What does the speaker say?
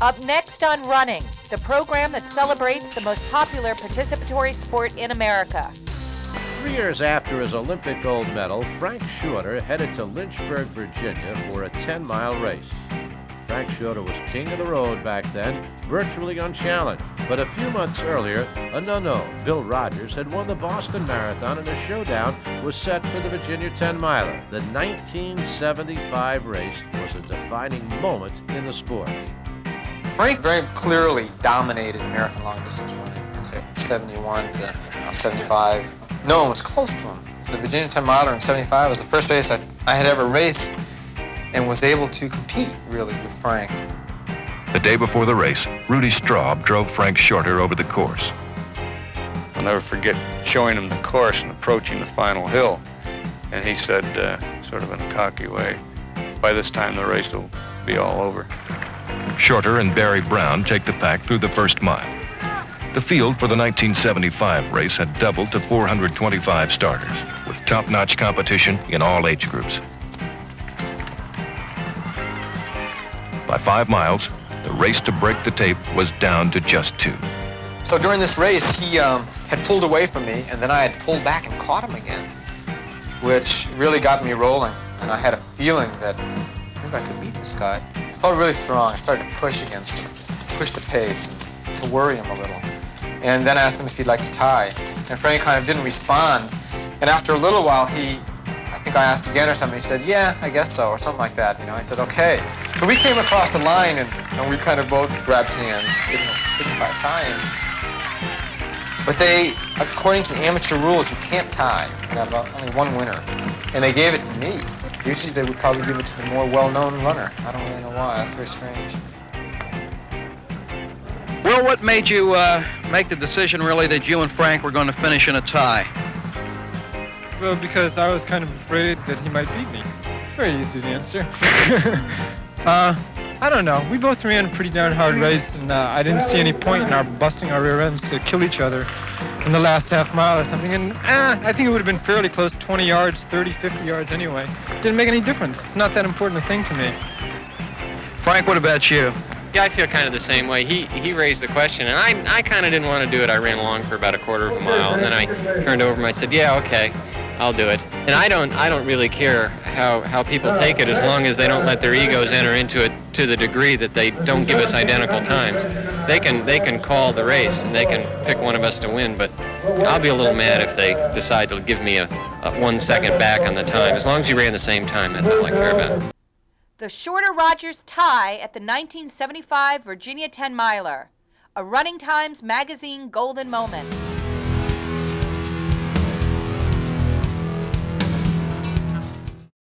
Up next on Running, the program that celebrates the most popular participatory sport in America. 3 years after his Olympic gold medal, Frank Shorter headed to Lynchburg, Virginia for a 10-mile race. Frank Shorter was king of the road back then, virtually unchallenged. But a few months earlier, an unknown, Bill Rodgers, had won the Boston Marathon, and a showdown was set for the Virginia 10-miler. The 1975 race was a defining moment in the sport. Frank very clearly dominated American long distance running. So 71 to 75. No one was close to him. So the Virginia 10 miler in 75 was the first race I had ever raced and was able to compete really with Frank. The day before the race, Rudy Straub drove Frank Shorter over the course. I'll never forget showing him the course and approaching the final hill. And he said, sort of in a cocky way, by this time the race will be all over. Shorter and Barry Brown take the pack through the first mile. The field for the 1975 race had doubled to 425 starters, with top-notch competition in all age groups. By 5 miles, the race to break the tape was down to just 2. So during this race, he had pulled away from me, and then I had pulled back and caught him again, which really got me rolling. And I had a feeling that maybe I could beat this guy. I felt really strong. I started to push against him, push the pace, and to worry him a little. And then I asked him if he'd like to tie. And Frank kind of didn't respond. And after a little while, I think I asked again or something, he said, yeah, I guess so, or something like that. You know, I said, okay. So we came across the line, and we kind of both grabbed hands, signified tying. But they, according to amateur rules, you can't tie. You have only one winner. And they gave it to me. Usually they would probably give it to the more well-known runner. I don't really know why. That's very strange. Well, what made you make the decision, really, that you and Frank were going to finish in a tie? Well, because I was kind of afraid that he might beat me. Very easy to answer. I don't know. We both ran a pretty darn hard race, and I didn't see any point in our busting our rear ends to kill each other in the last half mile or something. And I think it would have been fairly close, 20 yards, 30, 50 yards anyway. Didn't make any difference. It's not that important a thing to me. Frank, what about you? Yeah, I feel kind of the same way. He raised the question, and I kind of didn't want to do it. I ran along for about a quarter of a mile, and then I turned over and I said, yeah, okay, I'll do it. And I don't really care how people take it, as long as they don't let their egos enter into it to the degree that they don't give us identical times. They can call the race, and they can pick one of us to win, but I'll be a little mad if they decide to give me a 1 second back on the time. As long as you ran the same time, that's all I care about. The Shorter-Rodgers tie at the 1975 Virginia 10-miler, a Running Times magazine golden moment.